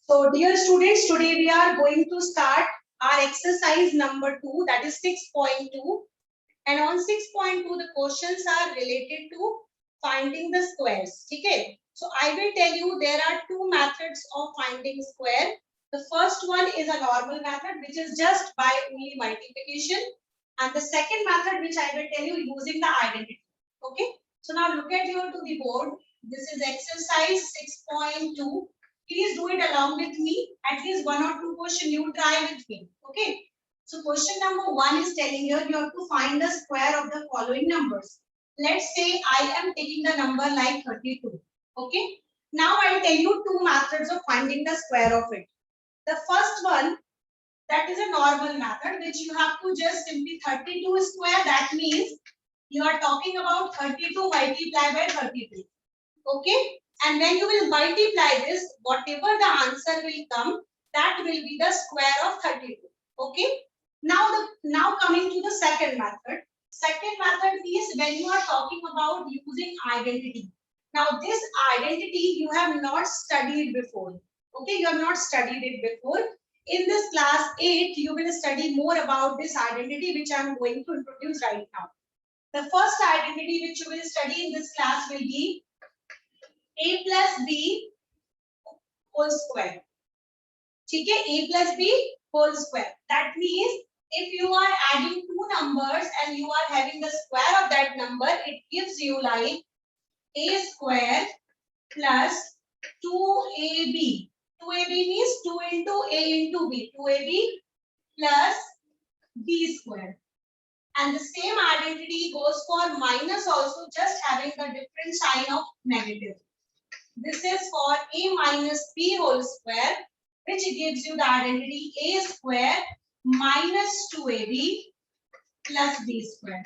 So dear students, today we are going to start our exercise number 2, that is 6.2. And on 6.2 the questions are related to finding the squares. Okay. So I will tell you there are two methods of finding square. The first one is a normal method, which is just by only multiplication. And the second method, which I will tell you using the identity. Okay. So now look at here to the board. This is exercise 6.2. Please do it along with me. At least one or two questions you try with me. Okay. So question number 1 is telling you you have to find the square of the following numbers. Let's say I am taking the number like 32. Okay. Now I will tell you two methods of finding the square of it. The first one, that is a normal method, which you have to just simply 32 square. That means you are talking about 32 multiplied by 32. Okay. And when you will multiply this, whatever the answer will come, that will be the square of 32. Okay. Now coming to the second method. Second method is when you are talking about using identity. Now this identity you have not studied before. Okay, you have not studied it before. In this class 8, you will study more about this identity, which I am going to introduce right now. The first identity which you will study in this class will be a plus b whole square. ठीक है, a plus b whole square. That means if you are adding two numbers and you are having the square of that number, it gives you like a square plus 2ab. 2ab means 2 into a into b. 2ab plus b square. And the same identity goes for minus also, just having the different sign of negative. This is for a minus b whole square, which gives you the identity a square minus 2ab plus b square.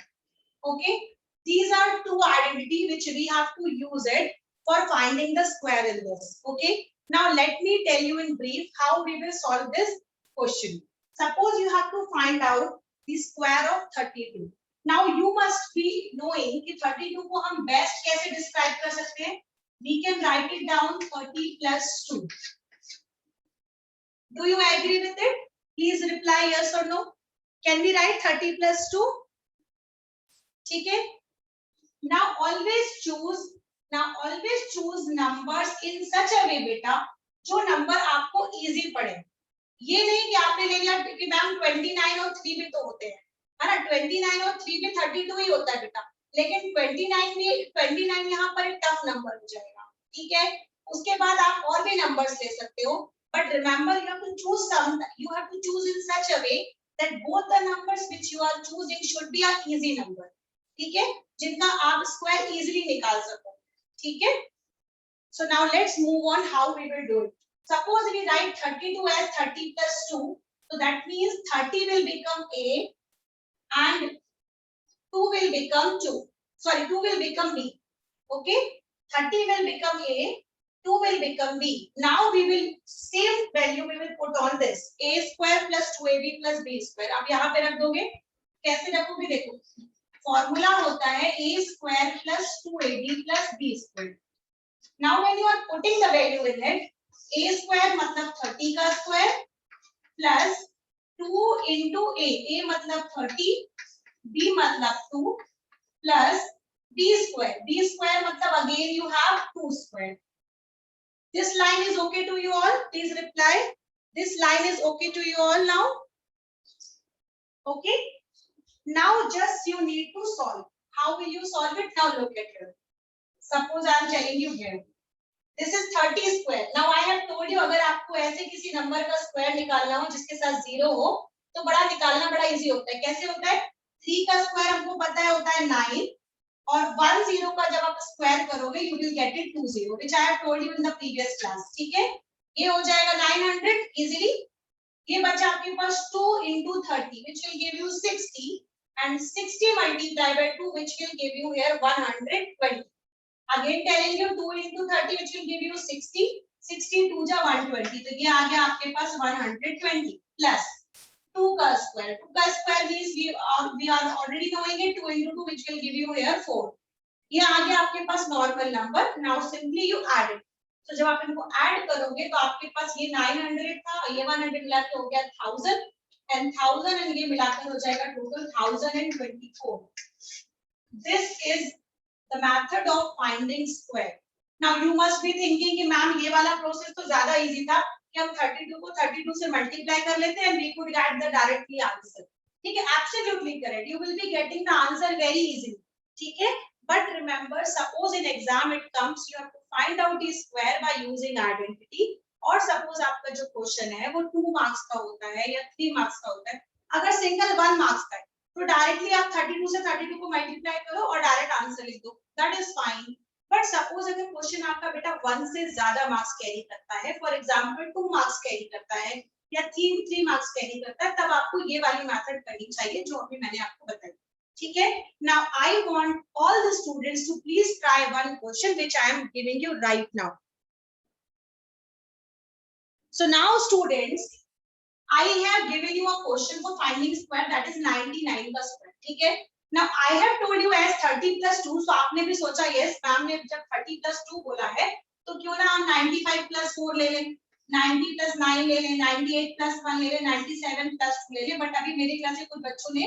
Okay, these are two identity which we have to use it for finding the square in this. Okay, now let me tell you in brief how we will solve this question. Suppose you have to find out the square of 32. Now you must be knowing कि 32 को हम best कैसे describe कर सकते हैं. We can write it down 30 plus 2. Do you agree with it? Please reply yes or no. Can we write 30 plus 2? ठीक है. Now always choose numbers in such a way बेटा जो नंबर आपको easy पड़े. ये नहीं कि आपने ले लिया कि मैम 29 और 3 भी तो होते हैं, है ना. 29 और 3 भी 32 ही होता है बेटा, लेकिन 29 यहाँ पर एक टफ नंबर हो जाएगा. ठीक है, उसके बाद आप और भी नंबर्स ले सकते हो, but remember you have to choose in such a way that both the numbers which you are choosing should be an easy number. ठीक है, जिनका आप स्क्वायर इजीली निकाल सको. ठीक है. So now let's move on how we will do it. Suppose we write 32 as 30 plus 2, so that means 30 will become a and 2 will become 2. Sorry, 2 will become b. Okay, 30 will become a, 2 will become b. Now we will same value we will put on this a square plus 2ab plus b square. अब यहाँ पे रख दोगे, कैसे रखोगे देखो. Formula होता है a square plus 2ab plus b square. Now when you are putting the value in it, a square मतलब 30 का स्क्वायर प्लस 2 into a मतलब 30, b मतलब 2 plus b square मतलब again you have 2 square. This line is okay to you all? Please reply. This line is okay to you all now? Okay. Now just you need to solve. How will you solve it? Now look at here. Suppose I am telling you here. This is 30 square. Now I have told you अगर आपको ऐसे किसी number का square निकालना हो जिसके साथ 0 हो, तो बड़ा निकालना बड़ा इजी होता है. कैसे होता है? 3 का स्क्वायर हमको पता है होता है 9, और 1 0 का जब आप स्क्वायर करोगे you will get it 2 0, which I have told you in the previous class. ठीक है, ये हो जाएगा 900 easily. ये बचा आपके पास 2 into 30, which will give you 60, and 60 multiplied by 2, which will give you here 120. Again telling you 2 into 30, which will give you 60. 60 2 जा 120, तो ये आ गया आपके पास 120 plus 2 का स्क्वायर. 2 का square means we are already knowing it. 2 into 2, which will give you here 4. ये आ गया आपके पास normal number. Now simply you add it. तो जब आप इनको ऐड करोगे तो आपके पास ये 900 था, ये 100 मिला के हो गया 1000 एंड 1000 एंड ये मिलाकर हो जाएगा total 1024. This is the method of finding square. Now you must be thinking कि मैम ये वाला प्रोसेस तो ज्यादा इजी था कि हम 32 को 32 से मल्टीप्लाई कर लेते हैं and we could get the directly answer. ठीक है, absolutely correct. You will be getting the answer very easily. ठीक है, but remember, suppose in exam it comes, you have to find out the square by using identity. और suppose आपका जो question है वो 2 marks का होता है या 3 मार्क्स का होता है, अगर सिंगल 1 मार्क्स का है तो डायरेक्टली आप 32 से 32 को मल्टीप्लाई करो और डायरेक्ट आंसर लिख दो, that is fine. But suppose अगर क्वेश्चन आपका बेटा 1 से ज्यादा मार्क्स कैरी करता है, फॉर एग्जांपल 2 मार्क्स कैरी करता है या 3 मार्क्स कैरी करता है, तब आपको ये वाली मेथड करनी चाहिए जो अभी मैंने आपको बताई. ठीक है, now I want all the students to please try one question which I am giving you right now. So now students, I have given you a question for finding square, that is 99 का square. ठीक है, now I have told you as 30 plus 2, so आपने भी सोचा yes ma'am ने जब 30 plus 2 बोला है तो क्यों ना हम 95 plus 4 ले लें, 90 plus 9 ले लें, 98 plus 1 ले लें, 97 plus 2 ले लें. बट अभी मेरे क्लास के कुछ बच्चों ने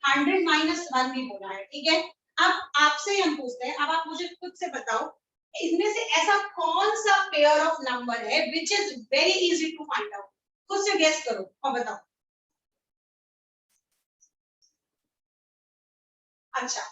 100 minus 1 भी बोला है. ठीक है, अब आपसे हम पूछते हैं, अब आप मुझे खुद से बताओ इनमें से ऐसा कौन सा पेयर ऑफ नंबर है which is very easy to find out. खुद से गेस करो और बताओ. अच्छा,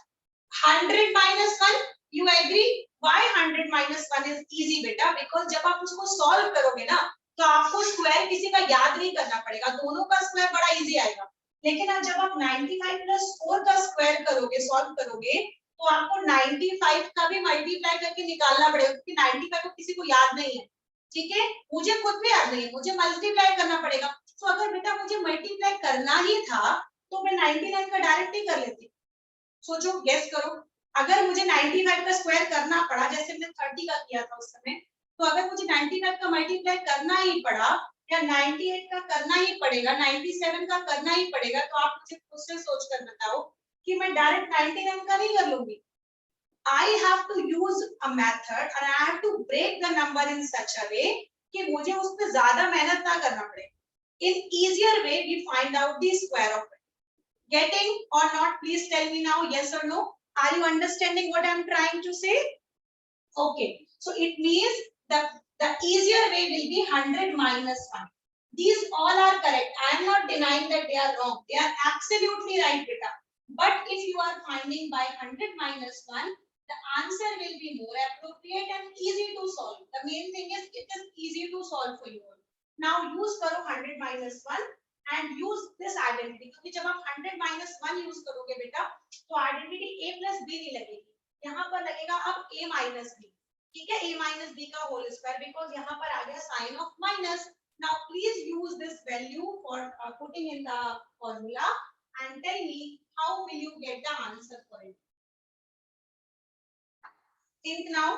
100 minus 1, you agree? Why 100 minus 1 is easy बेटा? Because जब आप उसको सॉल्व करोगे ना तो आपको स्क्वायर किसी का याद नहीं करना पड़ेगा, दोनों का स्क्वायर बड़ा इजी आएगा. लेकिन अब जब आप 95 plus 4 का स्क्वायर करोगे, सॉल्व करोगे, तो आपको 95 का भी मल्टीप्लाई करके निकालना पड़ेगा क्योंकि 95 को किसी को याद नहीं है. ठीक है, मुझे खुद भी याद नहीं है, मुझे मल्टीप्लाई करना पड़ेगा. तो अगर बेटा मुझे मल्टीप्लाई करना ही था तो मैं 99 का डायरेक्ट ही कर लेती. सोचो, गेस करो, अगर मुझे 95 का स्क्वायर करना पड़ा जैसे मैंने 30 का किया था उस समय, तो अगर मुझे 95 का मल्टीप्लाई करना ही पड़ा या 98 का करना ही पड़ेगा, 97 का करना ही पड़ेगा, तो आप मुझे खुद से सोच कर बताओ कि मैं डायरेक्ट 99 का नहीं कर लूंगी. I have to use a method and I have to break the number in such a way कि मुझे उस पे ज्यादा मेहनत ना करना पड़े. In easier way we find out the square of it. Getting or not? Please tell me now, yes or no. Are you understanding what I am trying to say? Okay, so it means the easier way will be 100 minus 1. These all are correct. I am not denying that they are wrong. They are absolutely right, beta. But if you are finding by 100 minus 1, the answer will be more appropriate and easy to solve. The main thing is it is easy to solve for you. Now use करो 100 minus 1 and use this identity. क्योंकि जब आप 100 minus 1 use करोगे बेटा तो identity a plus b नहीं लगेगी, यहाँ पर लगेगा अब a minus b. ठीक है, a minus b का whole square because यहाँ पर आ गया sign of minus. Now please use this value for putting in the formula and tell me how will you get the answer for it. Think now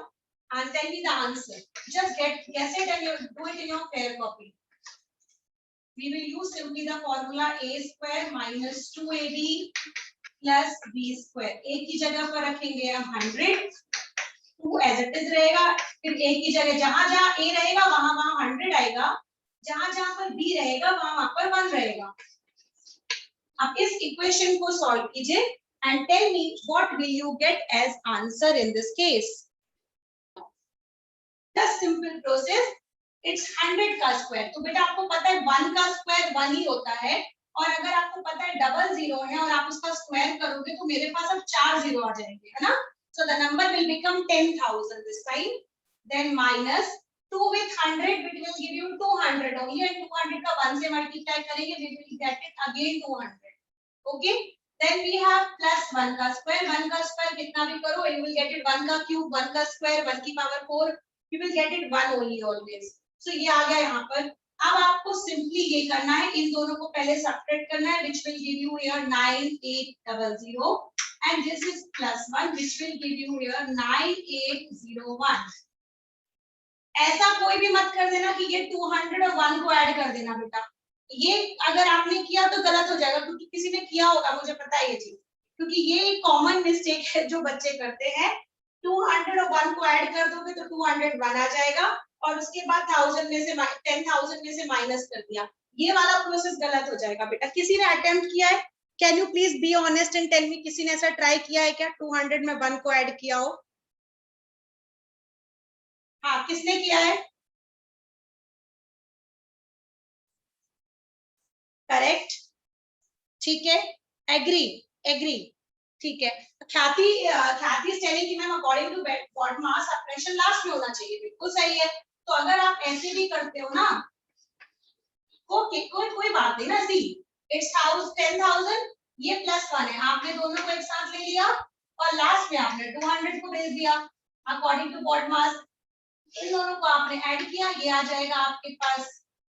and tell me the answer. Just guess it and you do it in your fair copy. We will use simply the formula a square minus 2ab plus b square. a की जगह पर रखेंगे हम 100, 2 as it is रहेगा, फिर a की जगह जहां जहां a रहेगा वहां वहां 100 आएगा, जहां जहां पर b रहेगा वहां वहां पर 1 रहेगा. अब इस इक्वेशन को सॉल्व कीजिए and tell me what will you get as answer in this case. The simple process, it's 100 का स्क्वायर. तो बेटा आपको पता है 1 का स्क्वायर 1 ही होता है, और अगर आपको पता है डबल जीरो है और आप उसका स्क्वायर करोगे तो मेरे पास अब 4 जीरो आ जाएंगे, है ना. So the number will become 10,000 this time. Then minus 2 with 100 it will give you 200 only, and 200 का 1 से मल्टीप्लाई करेंगे we will get it again 200. Okay. Then we have plus 1 का स्क्वायर. 1 का स्क्वायर कितना भी करो you will get it 1 का cube, 1 का स्क्वायर 1 की power 4, you will get it 1 only always. So ये आ गया यहाँ पर. अब आपको सिंपली ये करना है, इन दोनों को पहले सब्ट्रैक्ट करना है which will give you here 9800 and this is plus 1 which will give you here 9801. ऐसा कोई भी मत कर देना कि ये 200 और 1 को ऐड कर देना बेटा. ये अगर आपने किया तो गलत हो जाएगा क्योंकि किसी ने किया होगा, मुझे पता है ये चीज, क्योंकि ये कॉमन मिस्टेक है जो बच्चे करते हैं. 200 और 1 को ऐड कर दोगे तो 201 आ जाएगा और उसके बाद 1000 में से 10,000 में से माइनस कर दिया, ये वाला प्रोसेस गलत हो जाएगा बेटा। किसी ने अटेम्प्ट किया है? Can you please be honest and tell me, किसी ने ऐसा ट्राई किया है क्या 200 में 1 को ऐड किया हो? हाँ, किसने किया है? करेक्ट, ठीक है, एग्री, एग्री, ठीक है। ख्याति ख्याति इज टेलिंग कि ma'am according to BODMAS operation last में होना चाहिए, बिल्कुल सही है। तो अगर आप ऐसे भी करते हो ना, ओके, कोई बात नहीं ना, सी इट्स 10,000, ये +1 है, आपने दोनों को एक साथ ले लिया और लास्ट में आपने 200 को भेज दिया अकॉर्डिंग टू बॉड मास। इन दोनों को आपने ऐड किया, ये आ जाएगा आपके पास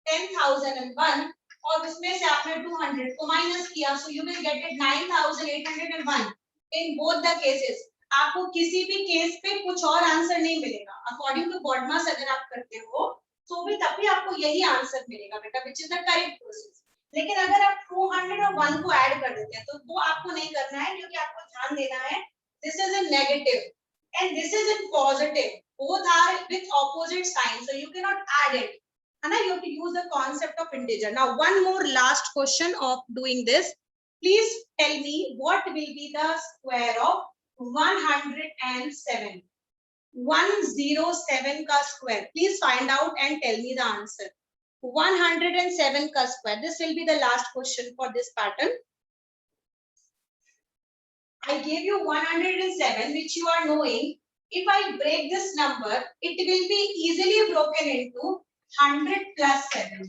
10,001 और उसमें से आपने 200 को माइनस किया, so you will get it 9,801 in both the cases. आपको किसी भी केस पे कुछ और आंसर नहीं मिलेगा अकॉर्डिंग टू बॉड मास। अगर आप करते हो तो भी तब भी आपको यही आंसर मिलेगा बेटा, which is the correct process. लेकिन अगर आप 200 और 1 को ऐड कर देते हैं तो वो आपको नहीं करना है, क्योंकि आपको ध्यान देना है this is in negative and this is in positive, both are with opposite signs, so you cannot add it, and you have to use the concept of integer. Now one more last question of doing this, please tell me what will be the square of 107? 107 का square, please find out and tell me the answer. 107 का square, this will be the last question for this pattern. I gave you 107, which you are knowing. If I break this number, it will be easily broken into 100 plus 7.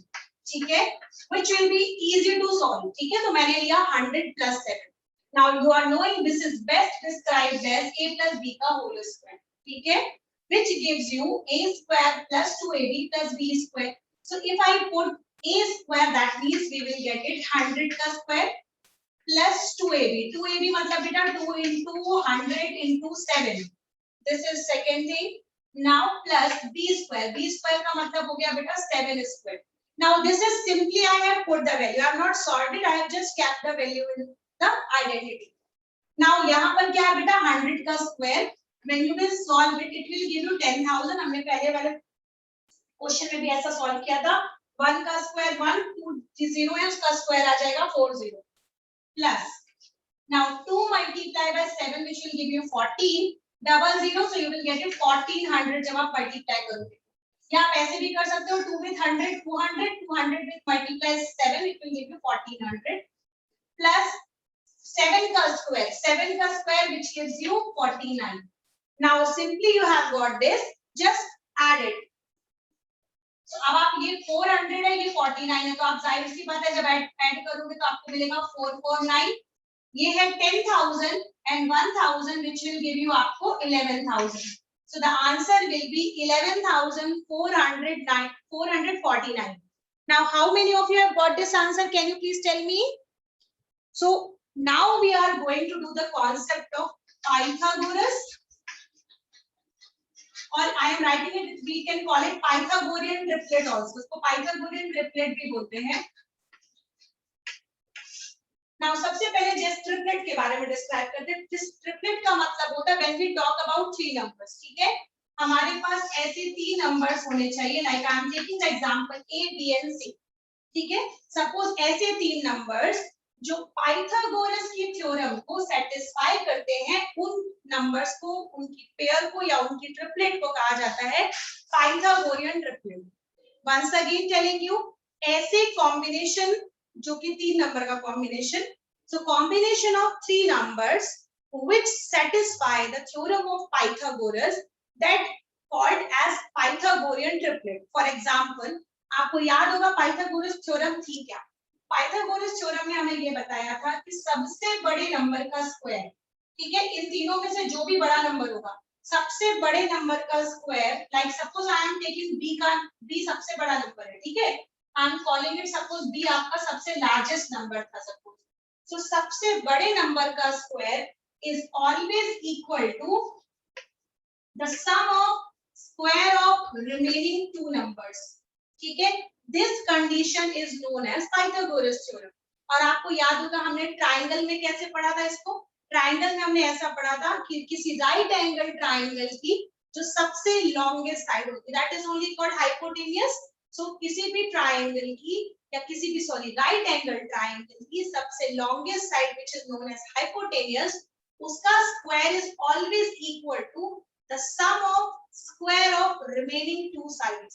ठीक है, which will be easy to solve. ठीक है, तो मैंने लिया 100 plus 7. Now you are knowing this is best described as a plus b का whole square. ठीक है, which gives you a square plus 2ab plus b square. So if I put a square, that means we will get it 100 का square plus 2ab. 2ab मतलब बेटा 2 into 100 into 7. This is second thing. Now plus b square. B square का मतलब हो गया बेटा 7 square. Now this is simply I have put the value. I have not solved it. I have just kept the value in the identity. Now यहाँ पर क्या है बेटा 100 का square. When you will solve it, it will give you 10,000. हमने पहले वाले question में भी ऐसा सॉल्व किया था. 1 का स्क्वायर 1, 2 0 है, उसका स्क्वायर आ जाएगा 40. Plus now 2 multiplied by 7, which will give you 14, double 0, so you will get it 1400 जब आप multiply करोगे. या आप ऐसे भी कर सकते हो 2 with 100 200, 200 with multiply 7, it will give you 1400 plus 7 का square which gives you 49. Now simply you have got this, just add it. So अब आप ये 400 है, ये 49 है, तो आप जाहिर सी बात है जब ऐड करोगे तो आपको मिलेगा 449. ये है 10,000 and 1,000 which will give you आपको 11,000. So the answer will be 11,449. Now how many of you have got this answer? Can you please tell me? So now we are going to do the concept of Pythagoras, और I am writing it, we can call it Pythagorean triplet also. उसको Pythagorean triplet भी बोलते हैं. Now सबसे पहले जिस triplet के बारे में डिस्क्राइब करते हैं, जिस ट्रिपलेट का मतलब होता है when we talk about 3 numbers. ठीक है, हमारे पास ऐसे 3 नंबर्स होने चाहिए, like I am taking the example A, B and C. ठीक है, सपोज ऐसे 3 नंबर्स जो पाइथागोरस की थ्योरम को सेटिस्फाई करते हैं, उन नंबर्स को, उनकी पेयर को या उनकी ट्रिपलेट को कहा जाता है Pythagorean triplet. Once again telling you, ऐसे कॉम्बिनेशन जो कि 3 नंबर का combination, so combination of 3 numbers which satisfy the theorem of Pythagoras, that called as Pythagorean triplet. For example, आपको याद होगा पाइथागोरस थ्योरम थी क्या? पाइथागोरस थ्योरम में हमें ये बताया था कि सबसे बड़े नंबर का स्क्वायर, ठीक है, इन तीनों में से जो भी बड़ा नंबर होगा, सबसे बड़े नंबर का square, like suppose I am taking B सबसे बड़ा नंबर है, ठीक है, I am calling it suppose B आपका सबसे लार्जेस्ट नंबर था सपोज. सो सबसे बड़े नंबर का square is always equal to the sum of square of remaining 2 numbers. ठीक है, this condition is known as Pythagoras theorem. और आपको याद होगा हमने ट्राइंगल में कैसे पढ़ा था इसको. ट्राइंगल में हमने ऐसा पढ़ा था कि किसी राइट एंगल ट्राइंगल की जो सबसे लॉन्गेस्ट साइड होती है, that is only called hypotenuse. So किसी भी ट्राइंगल की या किसी भी सॉरी राइट एंगल ट्राइंगल की सबसे longest side which is known as hypotenuse, उसका square is always equal to the sum of square of remaining two sides.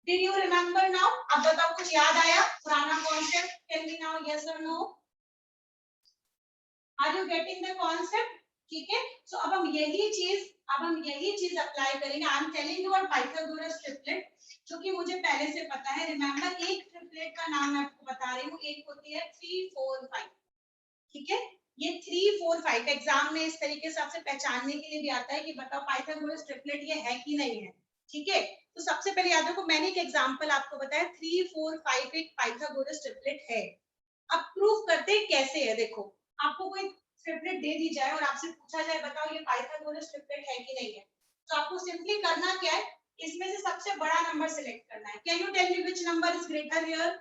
Did you remember now? अब बताओ कुछ याद आया पुराना concept? Can be now yes और no? Are you getting the concept? ठीक है, सो अब हम यही चीज अप्लाई करेंगे। I am telling you about Pythagoras triplet, जो कि मुझे पहले से पता है। रिमेंबर, एक ट्रिपलेट का नाम मैं आपको बता रही हूँ, एक होती है 3 4 5। ठीक है, ये 3 4 5 एग्जाम में इस तरीके से आपसे पहचानने के लिए भी आता है कि बताओ पाइथागोरस ट्रिपलेट ये है कि नहीं है। ठीक है, तो सबसे पहले याद रखो, मैंने एक एग्जांपल आपको बताया 3 4 5 एक पाइथागोरस ट्रिपलेट है। अब प्रूफ करते कैसे है। देखो, आपको कोई ट्रिपलेट दे दी जाए और आपसे पूछा जाए बताओ ये पाइथागोरस ट्रिपलेट है कि नहीं है, तो आपको सिंपली करना क्या है, इसमें से सबसे बड़ा नंबर सिलेक्ट करना है। Can you tell me which number is greater here?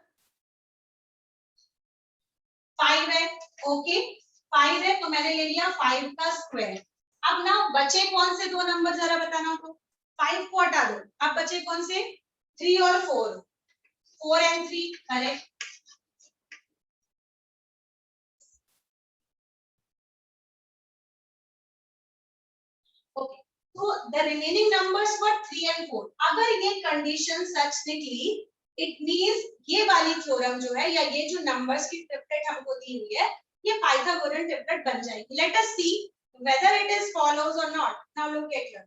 5 है। ओके, 5 है तो मैंने ले लिया 5 का स्क्वायर। अब ना बचे कौन से दो नंबर जरा बताना हो। 5 को हटा दो, अब बचे कौन से? 3 और 4। 4 and 3 correct. Okay, so the remaining numbers were 3 and 4. अगर ये कंडीशन सच निकली, इट मींस ये वाली थ्योरम जो है या ये जो नंबर्स की ट्रिपलेट हमको दी हुई है, ये पाइथागोरन ट्रिपलेट बन जाएगी। Let us see whether it is follows or not. Now look at here.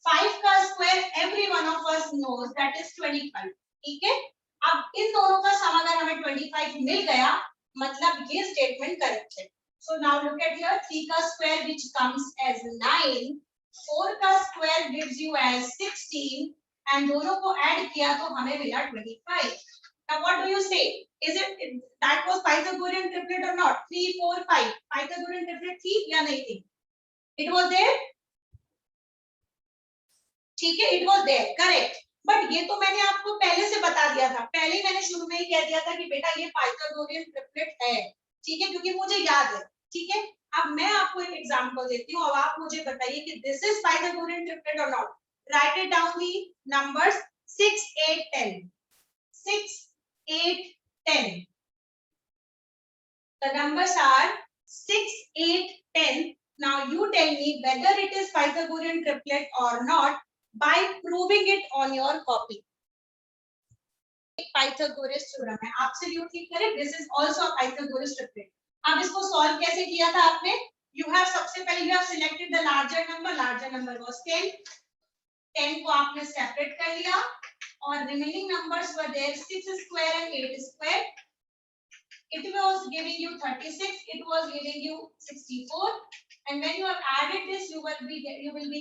5 का square every one of us knows that is 25. ठीक है, अब इन दोनों का सम अगर हमें 25 मिल गया, मतलब ये स्टेटमेंट करेक्ट है। So now look at here, 3 का स्क्वायर which comes as 9, 4 का square gives you as 16 and दोनों को ऐड किया तो हमें मिला 25. Now what do you say? Is it that was Pythagorean triplet or not? 3 4 5 Pythagorean triplet थी या नहीं थी? It was there. ठीक है, it was there, correct. But ये तो मैंने आपको पहले से बता दिया था, पहले ही मैंने शुरू में ही कह दिया था कि बेटा ये पाइथागोरियन ट्रिपलेट है। ठीक है, क्योंकि मुझे याद है। ठीक है, अब मैं आपको एक एग्जांपल देती हूँ, अब आप मुझे बताइए कि दिस इज पाइथागोरियन ट्रिपलेट और not. Right it down the numbers 6 8 10 6 8 10। The numbers are 6 8 10. Now you tell me whether it is Pythagorean triplet or not by proving it on your copy. Pythagoras theorem है, absolutely correct. This is also a Pythagoras triplet. अब इसको solve कैसे किया था आपने? You have सबसे पहले you have selected the larger number was 10. 10 को आपने सेपरेट कर लिया और remaining numbers were there 6 square and 8 square. It was giving you 36. It was giving you 64. And when you have added this, you will be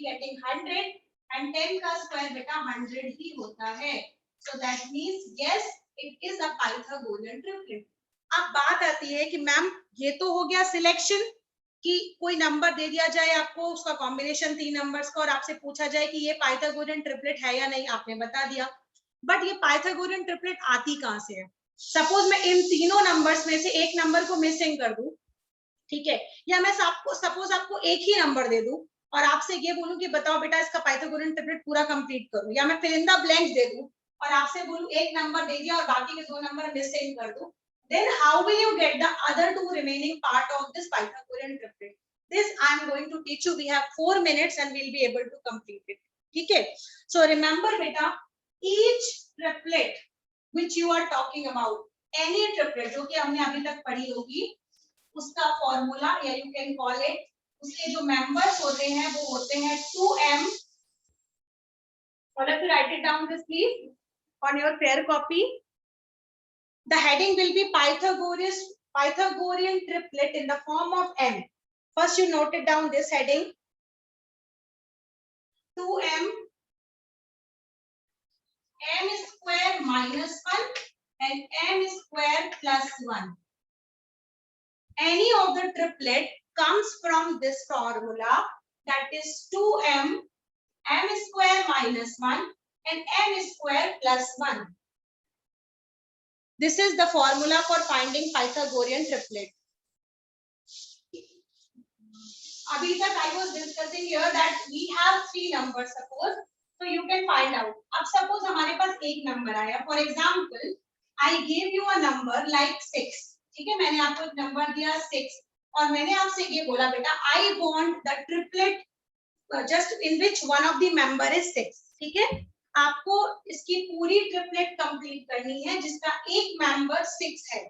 getting 100. And 10 का square बेटा 100 ही होता है. So that means yes, it is a Pythagorean triplet. अब बात आती है कि ma'am ये तो हो गया सिलेक्शन कि कोई नंबर दे दिया जाए आपको, उसका कॉम्बिनेशन 3 नंबर्स का और आपसे पूछा जाए कि ये पाइथागोरियन ट्रिपलेट है या नहीं, आपने बता दिया। बट ये पाइथागोरियन ट्रिपलेट आती कहां से है? सपोज मैं इन तीनों नंबर्स में से एक नंबर को मिसिंग कर दूं, ठीक है, या मैं सपोज आपको एक ही नंबर दे दूं और आपसे ये बोलूं कि बताओ बेटा इसका पाइथागोरियन ट्रिपलेट पूरा कंप्लीट करो, या मैं फिल इन द ब्लैंक्स दे दूं और आपसे बोलूं एक नंबर दे दिया और बाकी के 2 नंबर मिसिंग कर दूं, then how will you get the other 2 remaining part of this Pythagorean triplet? This I am going to teach you. We have 4 minutes and we'll be able to complete it. ठीक है, so remember beta, each triplet which you are talking about, any triplet जो कि हमने अभी तक पढ़ी होगी, उसका फॉर्मूला या यू कैन कॉल इट, उसके जो मेंबर्स होते हैं वो होते हैं 2m. All of you write it down this please on your fair copy. The heading will be Pythagorean triplet in the form of m. First you note it down, this heading 2m, m square minus 1 and m square plus 1. Any of the triplet comes from this formula, that is 2m, m square minus 1 and m square plus 1. This is the formula for finding Pythagorean triplet. Abhi tak I was discussing here that we have 3 numbers. Suppose So you can find out. अब suppose हमारे पास एक number आया. For example, I gave you a number like 6. ठीक है, मैंने आपको एक number दिया 6 और मैंने आपसे ये बोला बेटा I want the triplet just in which one of the member is 6. ठीक है, आपको इसकी पूरी ट्रिपलेट कंप्लीट करनी है जिसका एक मेंबर 6 है.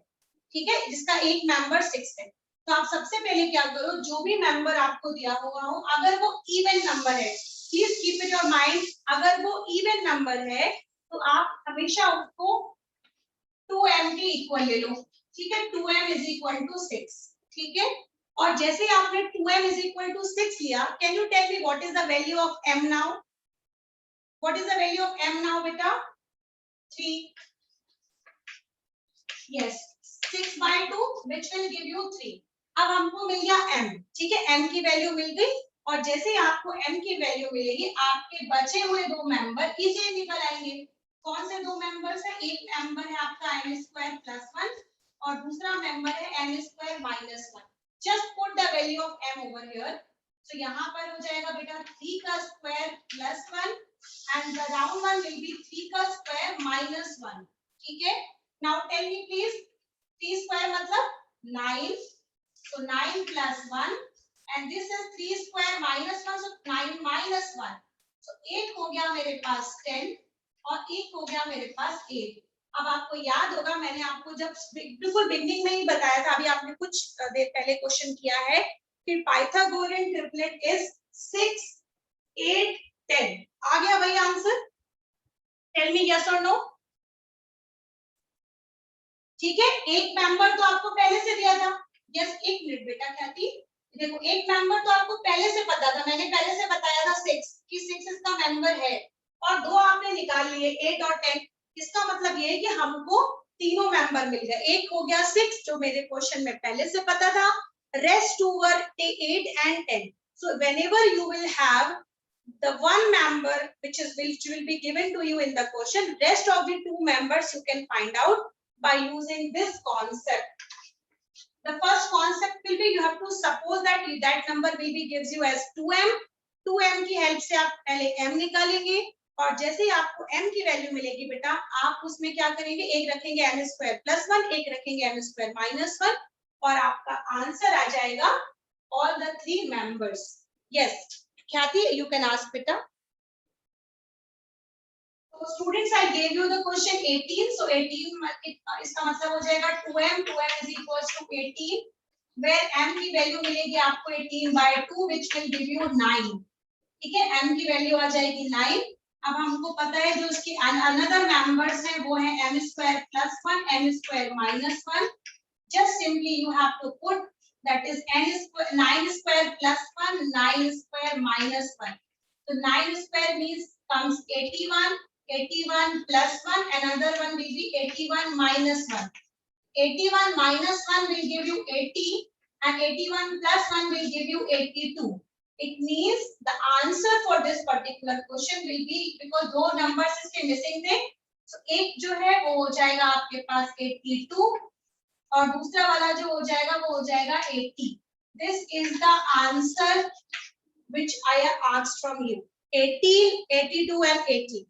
ठीक है, जिसका एक मेंबर 6 है. तो आप सबसे पहले क्या करो, जो भी मेंबर आपको दिया हुआ हो अगर वो इवन नंबर है, please keep it your mind, अगर वो इवन नंबर है तो आप हमेशा उसको 2m के इक्वल ले लो. ठीक है, 2m इज इक्वल टू 6. ठीक है, और जैसे आपने 2m इज इक्वल टू 6 लिया, can you tell me what is the value of m now? What is the value of m now बेटा? 3. Yes, 6/2 which will give you 3. अब हमको मिल गया m. ठीक है, m की वैल्यू मिल गई और जैसे आपको m की वैल्यू मिलेगी आपके बचे हुए दो मेंबर इसे निकल आएंगे. कौन से दो मेंबर्स है? एक मेंबर है आपका m² + 1 और दूसरा मेंबर है m² - 1. Just put the value of m over here. तो यहाँ पर हो जाएगा बेटा 3 का square + 1 and the round one will be 3 का स्क्वायर -1. ठीक है, now tell me please, 3 square मतलब 9. So 9 + 1 and this is 3 square -1, so 9 - 1. So 8 हो गया मेरे पास 10 और 1 हो गया मेरे पास 8. अब आपको याद होगा मैंने आपको जब बिल्कुल बिगनिंग में ही बताया था, अभी आपने कुछ देर पहले क्वेश्चन किया है कि पाइथागोरियन ट्रिपलेट इज 6, 8, 10. आ गया वही आंसर? टेल मी यस और नो. ठीक है, एक मेंबर तो आपको पहले से दिया था. यस, एक मिनट बेटा क्या थी, देखो एक मेंबर तो आपको पहले से पता था, मैंने पहले से बताया था 6 कि 6 इसका मेंबर है और दो आपने निकाल लिए 8 और 10. इसका मतलब ये है कि हमको तीनों मेंबर मिल गए. एक हो गया 6 जो मेरे क्वेश्चन में पहले से पता था, rest to were 8 and 10. So whenever you will have the one member which will be given to you in the question, rest of the two members you can find out by using this concept. The first concept will be you have to suppose that that number will be gives you as 2m. 2m की help से आप पहले m निकालेंगे और जैसे ही आपको m की value मिलेगी बेटा आप उसमें क्या करेंगे, एक रखेंगे m² + 1, एक रखेंगे m² - 1 और आपका आंसर आ जाएगा all the 3 members. Yes, ख्याति you can ask बेटा. So students, I gave you the question 18. So 18 इसका मतलब हो जाएगा 2m. 2m is equals to 18, where m की वैल्यू मिलेगी आपको 18/2 which will give you 9. ठीक है, m की वैल्यू आ जाएगी 9. अब हमको पता है जो इसके अनदर मेंबर्स हैं वो है m² + 1, m² - 1. Just simply you have to put that is 9² + 1, 9² - 1. So 9² means comes 81. 81 + 1, another one will be 81 - 1. 81 - 1 will give you 80 and 81 + 1 will give you 82. It means the answer for this particular question will be, because दो numbers इसके missing थे, so एक जो है वो हो जाएगा आपके पास 82 और दूसरा वाला जो हो जाएगा वो हो जाएगा 80. This is the answer which I have asked from you. 80, 82 and 80.